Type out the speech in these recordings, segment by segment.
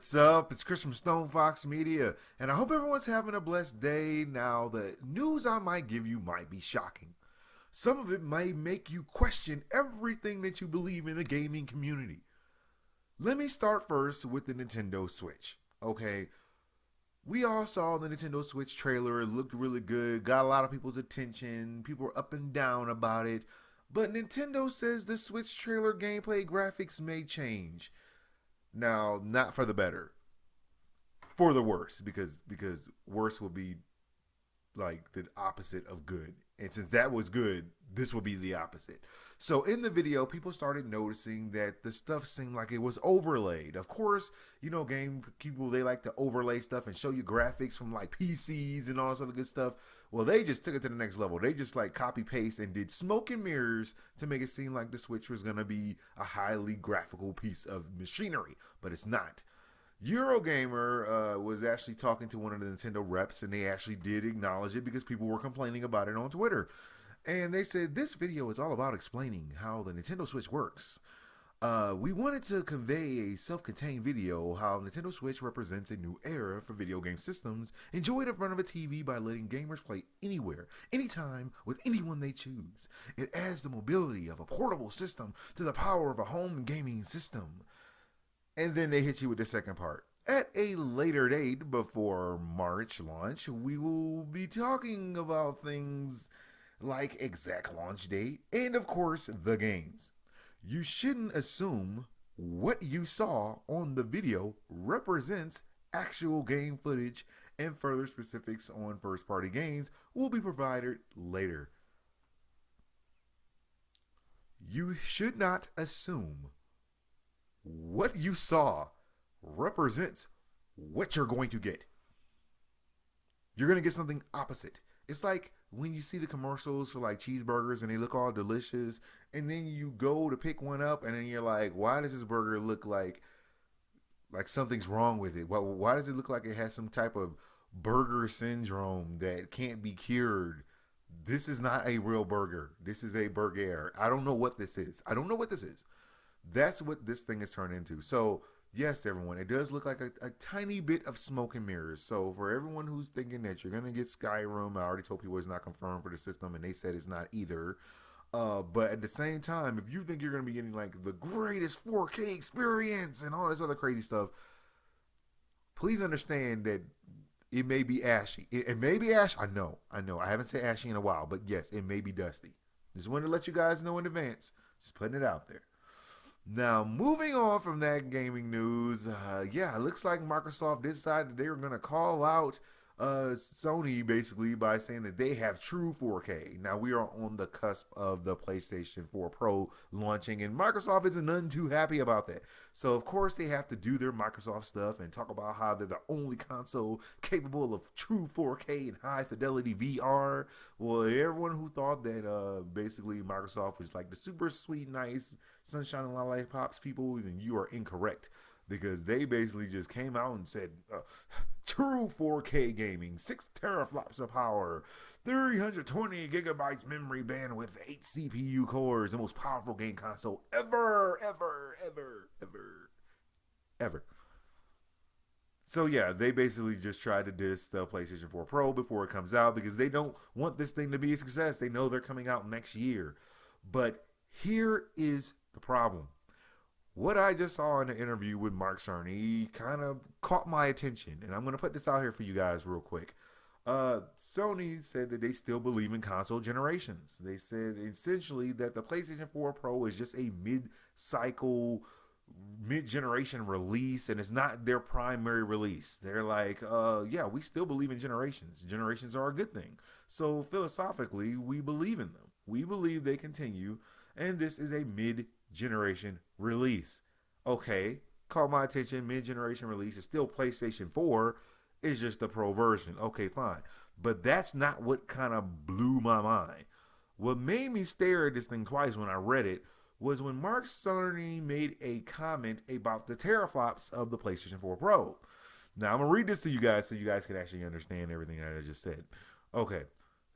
What's up? It's Chris from StonefoxMedia, and I hope everyone's having a blessed day. Now, the news I might give you might be shocking. Some of it might make you question everything that you believe in the gaming community. Let me start first with the Nintendo Switch. Okay, we all saw the Nintendo Switch trailer. It looked really good, got a lot of people's attention. People were up and down about it. But Nintendo says the Switch trailer gameplay graphics may change. Now, not for the better, for the worse, because worse will be like the opposite of good. And since that was good, this will be the opposite. So in the video, people started noticing that the stuff seemed like it was overlaid. Of course, you know, game people, they like to overlay stuff and show you graphics from like PCs and all this other good stuff. Well, they just took it to the next level. They just like copy paste and did smoke and mirrors to make it seem like the Switch was going to be a highly graphical piece of machinery, but it's not. Eurogamer was actually talking to one of the Nintendo reps, and they actually did acknowledge it because people were complaining about it on Twitter. And they said this video is all about explaining how the Nintendo Switch works. We wanted to convey a self-contained video how Nintendo Switch represents a new era for video game systems, enjoyed in front of a TV by letting gamers play anywhere, anytime, with anyone they choose. It adds the mobility of a portable system to the power of a home gaming system. And then they hit you with the second part. At a later date before March launch, we will be talking about things like exact launch date and, of course, the games. You shouldn't assume what you saw on the video represents actual game footage, and further specifics on first-party games will be provided later. You should not assume what you saw represents what you're going to get. You're going to get something opposite. It's like when you see the commercials for like cheeseburgers and they look all delicious, and then you go to pick one up and then you're like, why does this burger look like something's wrong with it? Why does it look like it has some type of burger syndrome that can't be cured? This is not a real burger. This is a burger. I don't know what this is. That's what this thing is turned into. So, yes, everyone, it does look like a tiny bit of smoke and mirrors. So, for everyone who's thinking that you're going to get Skyrim, I already told people it's not confirmed for the system, and they said it's not either. But at the same time, if you think you're going to be getting like the greatest 4K experience and all this other crazy stuff, please understand that it may be ashy. It may be ash. I know. I haven't said ashy in a while, but yes, it may be dusty. Just wanted to let you guys know in advance. Just putting it out there. Now, moving on from that gaming news, it looks like Microsoft decided they were going to call out Sony basically by saying that they have true 4K. Now, we are on the cusp of the PlayStation 4 Pro launching, and Microsoft isn't none too happy about that. So, of course, they have to do their Microsoft stuff and talk about how they're the only console capable of true 4K and Hi-Fidelity VR. Well, everyone who thought that basically Microsoft was like the super sweet, nice, sunshine and lollipops people, then you are incorrect. Because they basically just came out and said, true 4K gaming, 6 teraflops of power, 320 gigabytes memory bandwidth, 8 CPU cores, the most powerful game console ever. So yeah, they basically just tried to diss the PlayStation 4 Pro before it comes out because they don't want this thing to be a success. They know they're coming out next year. But here is the problem. What I just saw in the interview with Mark Cerny kind of caught my attention, and I'm going to put this out here for you guys real quick. Sony said that they still believe in console generations. They said essentially that the PlayStation 4 Pro is just a mid-cycle, mid-generation release, and it's not their primary release. They're like, we still believe in generations. Generations are a good thing. So philosophically, we believe in them. We believe they continue, and this is a mid-generation release. Okay, caught my attention. Mid-generation release is still PlayStation 4. It's just the Pro version. Okay, fine. But that's not what kind of blew my mind. What made me stare at this thing twice when I read it was when Mark Cerny made a comment about the teraflops of the PlayStation 4 Pro. Now, I'm going to read this to you guys so you guys can actually understand everything I just said. Okay,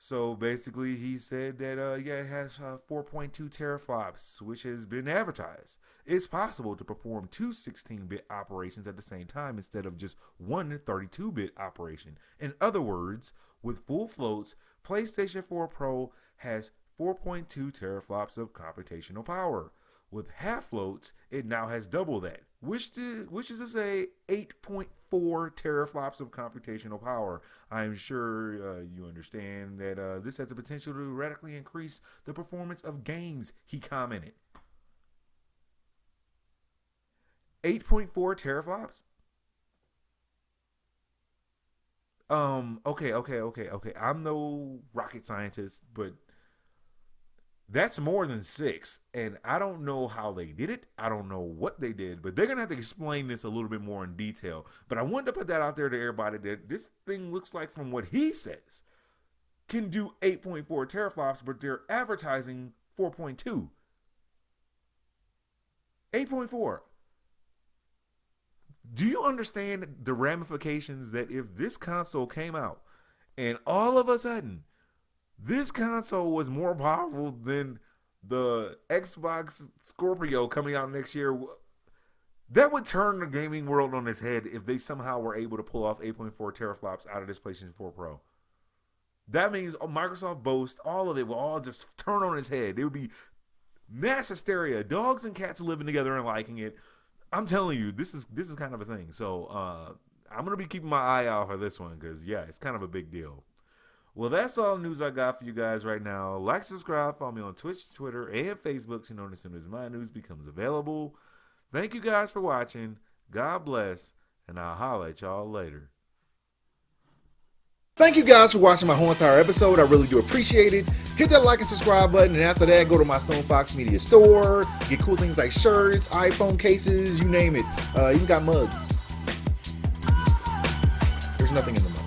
So basically, he said that it has 4.2 teraflops, which has been advertised. It's possible to perform two 16-bit operations at the same time instead of just one 32-bit operation. In other words, with full floats, PlayStation 4 Pro has 4.2 teraflops of computational power. With half floats, it now has double that, which is to say 8.4 teraflops of computational power. I'm sure you understand that this has the potential to radically increase the performance of games, he commented. 8.4 teraflops? Okay. I'm no rocket scientist, but that's more than 6, and I don't know how they did it. I don't know what they did, but they're going to have to explain this a little bit more in detail. But I wanted to put that out there to everybody that this thing looks like, from what he says, can do 8.4 teraflops, but they're advertising 4.2. 8.4. Do you understand the ramifications that if this console came out and all of a sudden this console was more powerful than the Xbox Scorpio coming out next year? That would turn the gaming world on its head if they somehow were able to pull off 8.4 teraflops out of this PlayStation 4 Pro. That means Microsoft boast, all of it will all just turn on its head. It would be mass hysteria, dogs and cats living together and liking it. I'm telling you, this is kind of a thing. So I'm gonna be keeping my eye out for this one because it's kind of a big deal. Well, that's all the news I got for you guys right now. Like, subscribe, follow me on Twitch, Twitter, and Facebook so you know as soon as my news becomes available. Thank you guys for watching. God bless, and I'll holler at y'all later. Thank you guys for watching my whole entire episode. I really do appreciate it. Hit that like and subscribe button, and after that, go to my StonefoxMedia store. Get cool things like shirts, iPhone cases, you name it. Even got mugs. There's nothing in the mug.